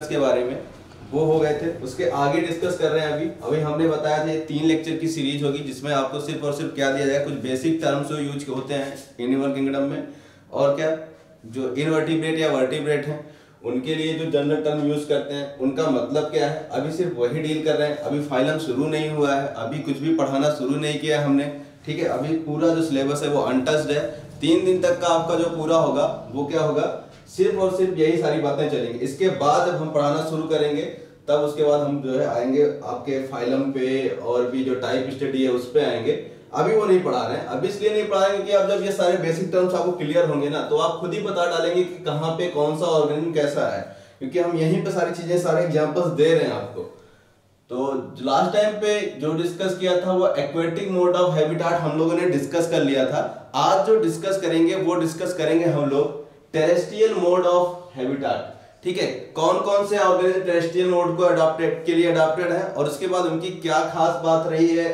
के बारे में वो हो गए थे, उसके आगे डिस्कस कर रहे हैं। अभी हमने बताया था ये 3 लेक्चर की सीरीज होगी जिसमें आपको सिर्फ और सिर्फ क्या दिया जाएगा, कुछ बेसिक टर्म्स जो यूज होते हैं एनिमल किंगडम में, और क्या जो इनवर्टिब्रेट या वर्टिब्रेट हैं उनके लिए जो जनरल टर्म यूज करते हैं उनका मतलब क्या है, अभी सिर्फ वही डील कर रहे हैं। अभी फाइलम शुरू नहीं हुआ है, अभी कुछ भी पढ़ाना शुरू नहीं किया हमने, ठीक है। अभी पूरा जो सिलेबस है वो अनटच्ड है। 3 दिन तक का आपका जो पूरा होगा वो क्या होगा, सिर्फ और सिर्फ यही सारी बातें चलेंगी। इसके बाद जब हम पढ़ाना शुरू करेंगे तब उसके बाद हम जो है आएंगे आपके फाइलम पे और भी जो टाइप स्टडी है उस पे आएंगे। अभी वो नहीं पढ़ा रहे हैं, अभी इसलिए नहीं पढ़ा रहे कि अब जब ये सारे बेसिक टर्म्स आपको क्लियर होंगे ना तो आप खुद ही बता डालेंगे कि कहाँ पे कौन सा ऑर्गेनिज्म कैसा है, क्योंकि हम यहीं पे सारी चीजें सारे एग्जांपल्स दे रहे हैं आपको। तो लास्ट टाइम पे जो डिस्कस किया था वो एक्वेटिक मोड ऑफ हैबिटेट हम लोगों ने डिस्कस कर लिया था। आज जो डिस्कस करेंगे वो डिस्कस करेंगे हम लोग टेरेस्ट्रियल मोड ऑफ हैबिटेट, ठीक है। कौन कौन से ऑर्गेनिज्म टेरेस्ट्रियल मोड को अडॉप्टेड के लिए अडॉप्टेड है और उसके बाद उनकी क्या खास बात रही है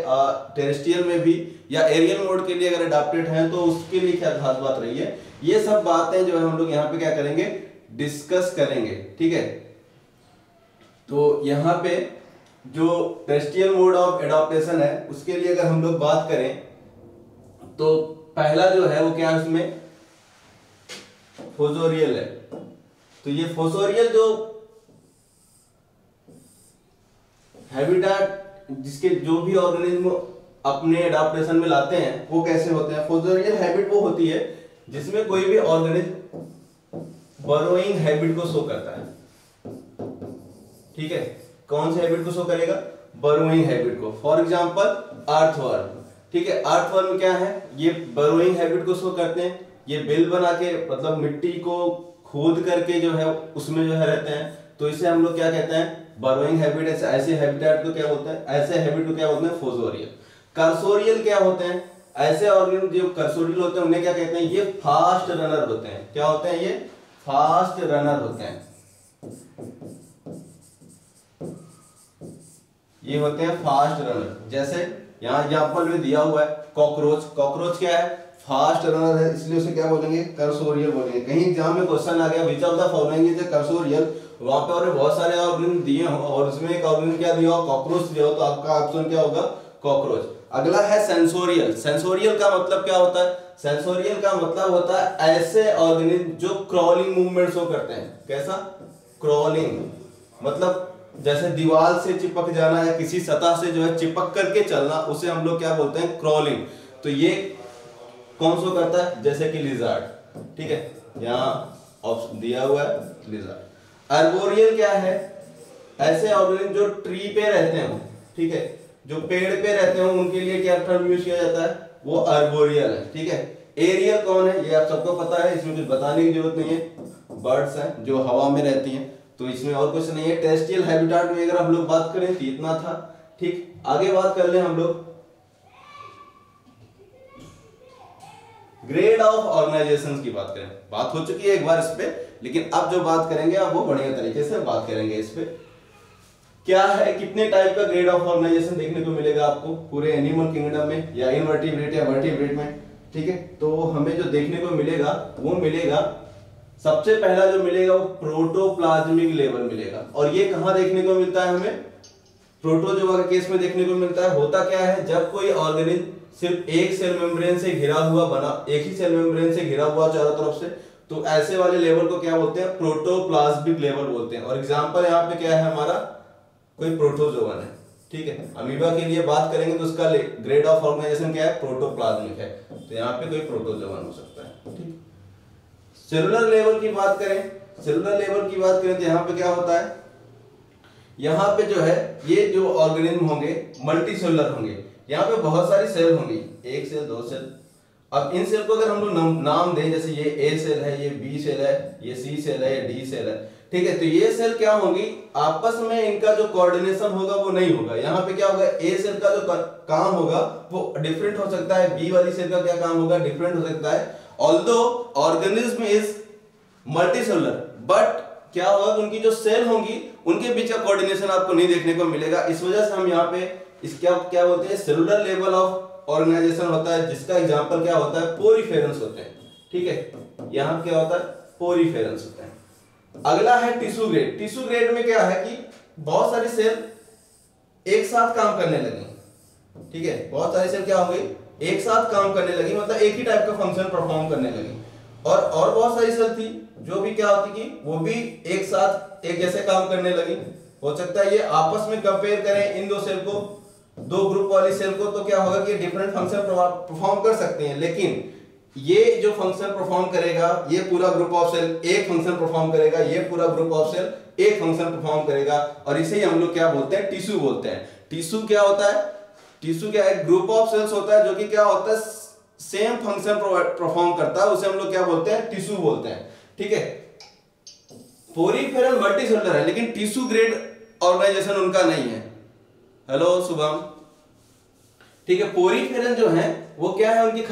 टेरेस्ट्रियल में भी या एरियल मोड के लिए अगर अडॉप्टेड है तो उसके लिए क्या खास बात रही है। ये सब बातें जो है हम लोग यहाँ पे क्या करेंगे, डिस्कस करेंगे, ठीक है। तो यहाँ पे जो टेरेस्ट्रियल मोड ऑफ एडॉप्टेशन है उसके लिए अगर हम लोग बात करें तो पहला जो है वो क्या है, उसमें फोसोरियल है। तो ये फोसोरियल जो हैबिटेट जिसके जो भी ऑर्गेनिज्म अपने एडाप्टेशन में लाते हैं वो कैसे होते हैं। फोसोरियल हैबिट वो होती है जिसमें कोई भी ऑर्गेनिज्म बरोइंग हैबिट को शो करता है, ठीक है। कौन से हैबिट को शो करेगा, बरोइंग हैबिट को। फॉर एग्जांपल अर्थवर्म, ठीक है। अर्थवर्म क्या है, ये बरोइंग हैबिट को शो करते हैं। ये बिल बना के मतलब मिट्टी को खोद करके जो है उसमें जो है रहते हैं, तो इसे हम लोग क्या कहते हैं, बरोइंग हैबिट। ऐसे हैबिटेट को क्या बोलते हैं, ऐसे हैबिट को क्या बोलते हैं, फोसोरियल। कर्सोरियल क्या होते हैं, ऐसे ऑर्गेनिज्म जो कर्सोरियल होते हैं उन्हें क्या कहते हैं, ये फास्ट रनर होते हैं। क्या होते हैं, ये फास्ट रनर होते हैं, ये होते हैं फास्ट रनर। जैसे यहाँ एग्जांपल में दिया हुआ है कॉकरोच। कॉकरोच क्या है, फास्ट रनर है, इसलिए उसे क्या बोलेंगे, कर्सोरियल बोलेंगे। कहीं एग्जाम में क्वेश्चन आ गया which of the following is cursorial, वहां पे और बहुत सारे ऑर्गेनिज्म दिए हो और उसमें एक ऑर्गेनिज्म क्या दिया हो, कॉकरोच दिया हो, तो आपका ऑप्शन क्या होगा, कॉकरोच। अगला है सेंसोरियल। सेंसोरियल का मतलब क्या होता है, सेंसोरियल का मतलब होता है ऐसे ऑर्गेनिज्म जो क्रॉलिंग मूवमेंट शो करते हैं। कैसा, क्रॉलिंग, मतलब जैसे दीवार से चिपक जाना या किसी सतह से जो है चिपक करके चलना, उसे हम लोग क्या बोलते हैं, क्रॉलिंग। तो ये कौन शो करता है, जैसे कि लिजर्ड, ठीक है, यहाँ ऑप्शन दिया हुआ है लिजर्ड। आर्बोरियल क्या है, ऐसे ऑर्गेनिज्म जो ट्री पे रहते हो, ठीक है, जो पेड़ पे रहते हो उनके लिए क्या टर्म यूज किया जाता है, वो आर्बोरियल है, ठीक है। एरियल कौन है, ये आप सबको पता है, इसमें कुछ बताने की जरूरत नहीं है। बर्ड्स हैं जो हवा में रहती हैं, तो इसमें और कुछ नहीं है। टेरेस्ट्रियल हैबिटेट में अगर हम लोग बात करें तो इतना था, ठीक। आगे बात कर ले हम लोग ग्रेड ऑफ ऑर्गेनाइजेशंस की बात करें। बात हो चुकी है एक बार इस पे, लेकिन अब जो बात करेंगे अब वो बढ़िया तरीके से बात करेंगे इस पे। क्या है, कितने टाइप का ग्रेड ऑफ ऑर्गेनाइजेशन देखने को मिलेगा आपको पूरे एनिमल किंगडम में या इनवर्टिब्रेट या वर्टिब्रेट में, ठीक है। तो हमें जो देखने को मिलेगा वो मिलेगा, सबसे पहला जो मिलेगा वो प्रोटोप्लाज्मिक लेवल मिलेगा। और ये कहां देखने को मिलता है, हमें प्रोटोजोआ के केस में देखने को मिलता है। होता क्या है, जब कोई ऑर्गेनिज्म सिर्फ एक सेल मेम्ब्रेन से घिरा हुआ बना, एक ही सेल मेम्ब्रेन से घिरा हुआ चारों तरफ से, तो ऐसे वाले लेवल को क्या बोलते हैं, प्रोटोप्लाज्मिक लेवल बोलते हैं। और एग्जांपल यहाँ पे क्या है हमारा, कोई प्रोटोजोवन है, ठीक है। अमीबा के लिए बात करेंगे तो उसका ग्रेड ऑफ ऑर्गेनाइजेशन क्या है, प्रोटोप्लाज्मिक है, तो यहाँ पे कोई प्रोटोजोवन हो सकता है, ठीक। सेलुलर लेवल की बात करें, सेलुलर लेवल की बात करें तो यहाँ पे क्या होता है, यहाँ पे जो है ये जो ऑर्गेनिज्म होंगे मल्टी सेलुलर होंगे। यहाँ पे बहुत सारी सेल होंगी, एक सेल, दो सेल। अब इन सेल को अगर हम लोग नाम दें, जैसे ये ए सेल है, ये बी सेल है, ये सी सेल है, ये डी सेल है, ठीक है। तो ये सेल क्या होंगी, आपस में इनका जो कोऑर्डिनेशन होगा वो नहीं होगा। यहाँ पे क्या होगा, ए सेल का जो काम होगा वो डिफरेंट हो सकता है, बी वाली सेल का क्या काम होगा, डिफरेंट हो सकता है। Although organism is multicellular, but क्या होगा, उनकी जो सेल होंगी उनके बीच का कोऑर्डिनेशन आपको नहीं देखने को मिलेगा। इस वजह से हम यहाँ पे इस क्या बोलते हैं, सेलुलर लेवल ऑफ ऑर्गेनाइजेशन होता है, जिसका एग्जांपल क्या होता है, पोरीफेरेंस होते हैं, ठीक है। यहाँ क्या होता है, पोरीफेरेंस होता है। अगला है टिश्यू ग्रेड। टिश्यू ग्रेड में क्या है कि बहुत सारी सेल एक साथ काम करने लगी, ठीक है, बहुत सारी सेल क्या हो गई, एक साथ काम करने लगी, मतलब एक ही टाइप का फंक्शन परफॉर्म करने लगी। और बहुत सारी सेल थी जो भी क्या होती कि वो भी एक साथ एक जैसे काम करने लगी। हो सकता है ये आपस में कंपेयर करें इन दो सेल को, दो ग्रुप वाली सेल को, तो क्या होगा कि डिफरेंट फंक्शन परफॉर्म कर सकते हैं, लेकिन ये जो फंक्शन परफॉर्म करेगा, ये पूरा ग्रुप ऑफ सेल एक फंक्शन परफॉर्म करेगा, ये पूरा ग्रुप ऑफ सेल एक फंक्शन परफॉर्म करेगा, और इसे ही हम लोग क्या बोलते हैं, टिश्यू बोलते हैं। टिश्यू क्या होता है, टिश्यू क्या है, ग्रुप ऑफ सेल्स होता है जो कि क्या होता है, सेम फंक्शन परफॉर्म करता है, उसे हम लोग क्या बोलते हैं, टिश्यू बोलते हैं, ठीक है। पोरीफेरल मल्टीसेलुलर है, लेकिन टिश्यू ग्रेड ऑर्गेनाइजेशन उनका नहीं है। हेलो शुभम, ठीक है। पोरीफेरल जो है वो क्या है, उनकी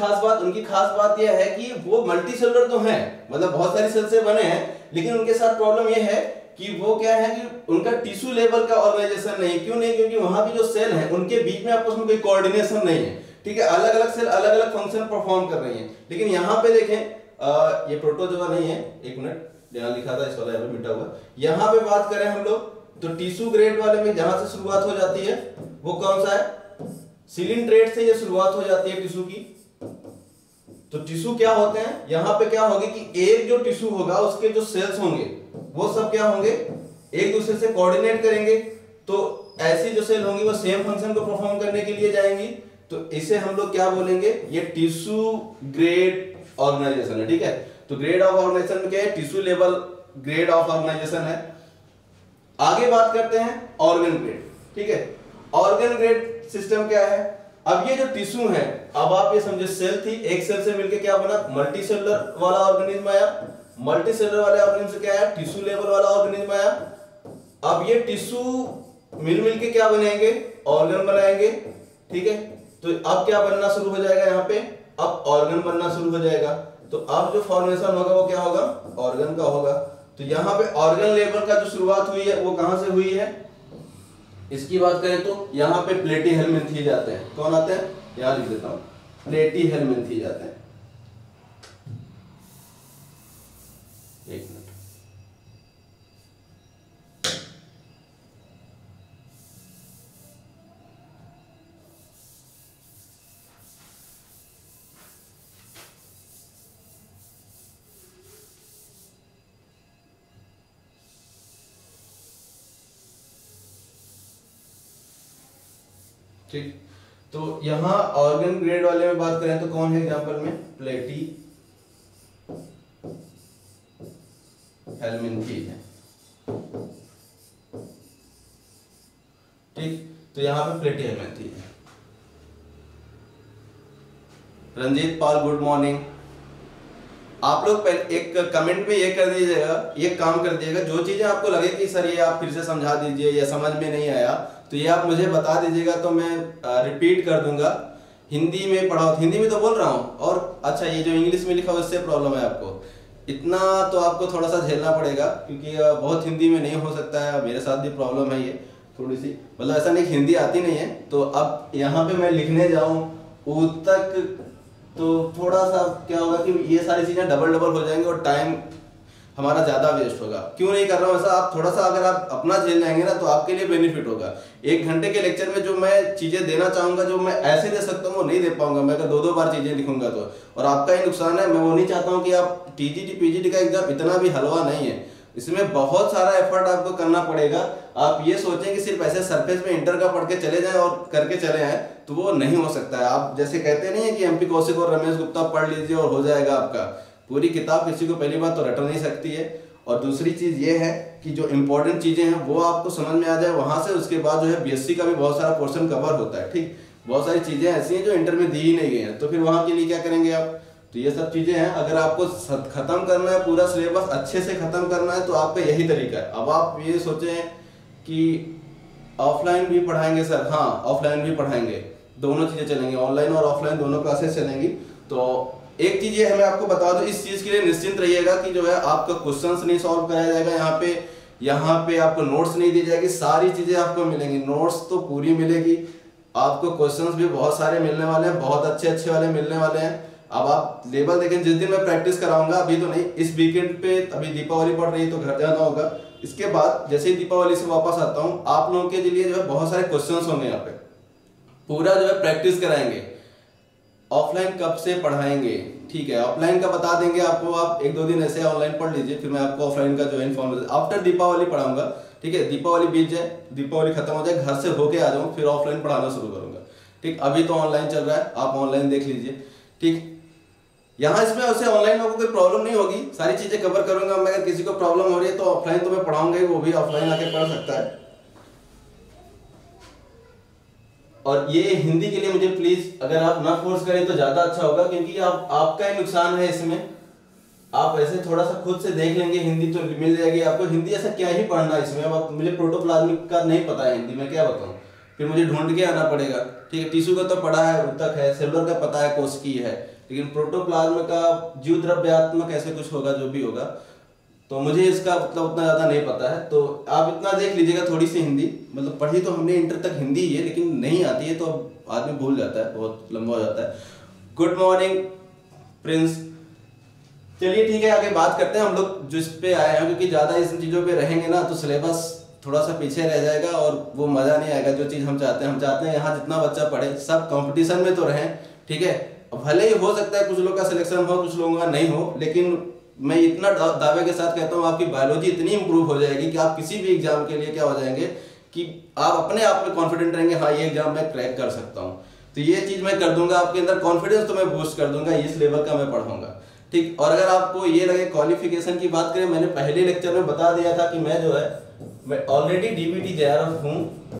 खास बात यह है कि वो मल्टीसेलुलर तो है, मतलब बहुत सारी सेल से बने हैं, लेकिन उनके साथ प्रॉब्लम यह है कि वो क्या है कि उनका टिश्यू लेवल का ऑर्गेनाइजेशन नहीं। क्यों नहीं, क्योंकि वहां भी जो सेल है उनके बीच में आपस में कोई कोऑर्डिनेशन नहीं है, ठीक है। अलग अलग सेल अलग अलग फंक्शन परफॉर्म कर रही है। लेकिन यहाँ पे देखें, ये प्रोटोजोआ नहीं है, एक मिनट, यहाँ लिखा था इस वाला यहाँ पे मिटा हुआ, यहाँ पे बात करें हम लोग तो टिश्यू ग्रेड वाले में जहां से शुरुआत हो जाती है वो कौन सा है, सिलिंड्रेट से ये शुरुआत हो जाती है टिश्यू की। तो टिश्यू क्या होते हैं, यहां पे क्या होगी कि एक जो टिश्यू होगा उसके जो सेल्स होंगे वो सब क्या होंगे, एक दूसरे से कोऑर्डिनेट करेंगे, तो ऐसी जो सेल होंगी वो सेम फंक्शन को परफॉर्म करने के लिए जाएंगी। तो इसे हम लोग क्या बोलेंगे, ये टिश्यू ग्रेड ऑर्गेनाइजेशन है, ठीक है। तो ग्रेड ऑफ ऑर्गेनाइजेशन में क्या है, tissue level grade of organisation है। आगे बात करते हैं ऑर्गन ग्रेड, ठीक है। ऑर्गन ग्रेड सिस्टम क्या है, अब ये जो टिश्यू है, अब आप ये समझे सेल थी, एक सेल से मिलके क्या बना, मल्टीसेलुलर वाला ऑर्गेनिज्म आया, मल्टीसेलुलर वाले ऑर्गेनिज्म से क्या आया, टिश्यू लेवल वाला ऑर्गेनिज्म आया। अब ये टिश्यू मिल के क्या बनाएंगे, ऑर्गन बनाएंगे, ठीक है। तो अब क्या बनना शुरू हो जाएगा यहाँ पे, अब ऑर्गन बनना शुरू हो जाएगा। तो अब जो फॉर्मेशन होगा वो क्या होगा, ऑर्गन का होगा। तो यहाँ पे ऑर्गन लेवल का जो शुरुआत हुई है वो कहां से हुई है, इसकी बात करें तो यहाँ पे प्लेटीहेल्मिन्थीज आते हैं। कौन आते हैं, यहाँ लिख देता हूं, प्लेटीहेल्मिन्थीज आते हैं। एक मिनट, ठीक। तो यहां ऑर्गन ग्रेड वाले में बात करें तो कौन है एग्जांपल में, प्लेटी हेल्मिन्थीज है, ठीक। तो यहां पे प्लेटी हेल्मिन्थीज है। रंजीत पाल गुड मॉर्निंग। आप लोग पहले एक कमेंट में ये कर दीजिएगा, ये काम कर दीजिएगा, जो चीजें आपको लगे कि सर ये आप फिर से समझा दीजिए या समझ में नहीं आया तो ये आप मुझे बता दीजिएगा, तो मैं रिपीट कर दूंगा। हिंदी में पढ़ाओ, हिंदी में तो बोल रहा हूँ, और अच्छा ये जो इंग्लिश में लिखा हुआ इससे प्रॉब्लम है आपको, इतना तो आपको थोड़ा सा झेलना पड़ेगा, क्योंकि बहुत हिंदी में नहीं हो सकता है। मेरे साथ भी प्रॉब्लम है ये थोड़ी सी, मतलब ऐसा नहीं हिंदी आती नहीं है। तो अब यहाँ पे मैं लिखने जाऊँ ऊ तक तो थोड़ा सा क्या होगा कि ये सारी चीजें डबल हो जाएंगे और टाइम हमारा ज्यादा वेस्ट होगा। क्यों नहीं कर रहा हूँ ऐसा, आप थोड़ा सा अगर आप अपना झेल जाएंगे ना तो आपके लिए बेनिफिट होगा। 1 घंटे के लेक्चर में जो मैं चीजें देना चाहूंगा, जो मैं ऐसे दे सकता हूँ वो नहीं दे पाऊंगा मैं अगर 2-2 बार चीजें लिखूंगा तो, और आपका ही नुकसान है। मैं वो नहीं चाहता हूँ कि आप टीजीटी पीजीटी का एग्जाम इतना भी हलवा नहीं है, इसमें बहुत सारा एफर्ट आपको करना पड़ेगा। आप ये सोचें कि सिर्फ ऐसे सरफेस में इंटर का पढ़ के चले जाएं और करके चले आए तो वो नहीं हो सकता है। आप जैसे कहते नहीं है कि एमपी कौशिक और रमेश गुप्ता पढ़ लीजिए और हो जाएगा आपका, पूरी किताब किसी को पहली बात तो रट नहीं सकती है, और दूसरी चीज ये है कि जो इंपॉर्टेंट चीजें हैं वो आपको समझ में आ जाए वहां से, उसके बाद जो है बीएससी का भी बहुत सारा पोर्शन कवर होता है, ठीक। बहुत सारी चीजें ऐसी हैं जो इंटर में दी ही नहीं गई हैं, तो फिर वहां के लिए क्या करेंगे आप। तो ये सब चीजें हैं, अगर आपको खत्म करना है पूरा सिलेबस अच्छे से खत्म करना है तो आपका यही तरीका है। अब आप ये सोचें कि ऑफलाइन भी पढ़ाएंगे सर, हाँ ऑफलाइन भी पढ़ाएंगे, दोनों चीजें चलेंगी, ऑनलाइन और ऑफलाइन दोनों क्लासेस चलेंगी। तो एक चीज ये हमें आपको बता दो, इस चीज के लिए निश्चिंत रहिएगा कि जो है आपका क्वेश्चंस नहीं सॉल्व कराया जाएगा यहाँ पे आपको नोट्स नहीं दी जाएगी, सारी चीजें आपको मिलेंगी, नोट्स तो पूरी मिलेगी, आपको क्वेश्चंस भी बहुत सारे मिलने वाले हैं, बहुत अच्छे वाले मिलने वाले हैं। अब आप लेवल देखें, जिस दिन मैं प्रैक्टिस कराऊंगा, अभी तो नहीं, इस वीकेंड पे अभी दीपावली पड़ रही है तो घर जाना होगा। इसके बाद जैसे ही दीपावली से वापस आता हूँ, आप लोगों के लिए जो है बहुत सारे क्वेश्चंस होंगे यहाँ पे, पूरा जो है प्रैक्टिस कराएंगे। ऑफलाइन कब से पढ़ाएंगे, ठीक है, ऑफलाइन का बता देंगे आपको, आप 1-2 दिन ऐसे ऑनलाइन पढ़ लीजिए, फिर मैं आपको ऑफलाइन का जो है इन्फॉर्मेशन आफ्टर दीपावली पढ़ाऊंगा, ठीक है। दीपावली बीत जाए, दीपावली खत्म हो जाए, घर से होके आ जाऊँ, फिर ऑफलाइन पढ़ाना शुरू करूंगा, ठीक। अभी तो ऑनलाइन चल रहा है, आप ऑनलाइन देख लीजिए, ठीक। यहाँ इसमें वैसे ऑनलाइन में कोई प्रॉब्लम नहीं होगी, सारी चीजें कवर करूंगा मैं। अगर किसी को प्रॉब्लम हो रही है तो ऑफलाइन तो मैं पढ़ाऊंगा ही, वो भी ऑफलाइन आके पढ़ सकता है। और ये हिंदी के लिए मुझे प्लीज अगर आप ना फोर्स करें तो ज्यादा अच्छा होगा, क्योंकि आपका ही नुकसान है इसमें। आप ऐसे थोड़ा सा खुद से देख लेंगे, हिंदी तो मिल जाएगी आपको। हिंदी ऐसा क्या ही पढ़ना इसमें, अब मुझे प्रोटोप्लाज्मिक का नहीं पता है हिंदी में, क्या बताऊं, फिर मुझे ढूंढ के आना पड़ेगा, ठीक है। टिश्यू का तो पढ़ा है, ऊतक है, सेलुलर का पता है, कोशिकीय है, लेकिन प्रोटोप्लाज्म का जीव द्रव्यात्मक ऐसे कुछ होगा, जो भी होगा, तो मुझे इसका मतलब उतना ज्यादा नहीं पता है। तो आप इतना देख लीजिएगा, थोड़ी सी हिंदी, मतलब पढ़ी तो हमने इंटर तक हिंदी ही है, लेकिन नहीं आती है तो आदमी भूल जाता है, बहुत लंबा हो जाता है। Good morning Prince. चलिए ठीक है, आगे बात करते हैं हम लोग जो इस पे आए हैं, क्योंकि ज्यादा इन चीजों पे रहेंगे ना तो सिलेबस थोड़ा सा पीछे रह जाएगा और वो मजा नहीं आएगा। जो चीज हम चाहते हैं, यहाँ जितना बच्चा पढ़े सब कंपटीशन में तो रहें, ठीक है। भले ही हो सकता है कुछ लोग का सिलेक्शन हो, कुछ लोगों का नहीं हो, लेकिन मैं इतना दावे के साथ कहता हूँ, आपकी बायोलॉजी इतनी इंप्रूव हो जाएगी कि आप किसी भी एग्जाम के लिए क्या हो जाएंगे कि आप अपने आप में कॉन्फिडेंट रहेंगे, हाँ ये एग्जाम मैं क्रैक कर सकता हूँ। तो ये चीज मैं कर दूंगा, आपके अंदर कॉन्फिडेंस तो मैं बूस्ट कर दूंगा, इस लेवल का मैं पढ़ाऊंगा, ठीक। और अगर आपको ये लगे क्वालिफिकेशन की बात करें, मैंने पहले लेक्चर में बता दिया था कि मैं जो है मैं ऑलरेडी डीबीटी जेआरएफ हूँ।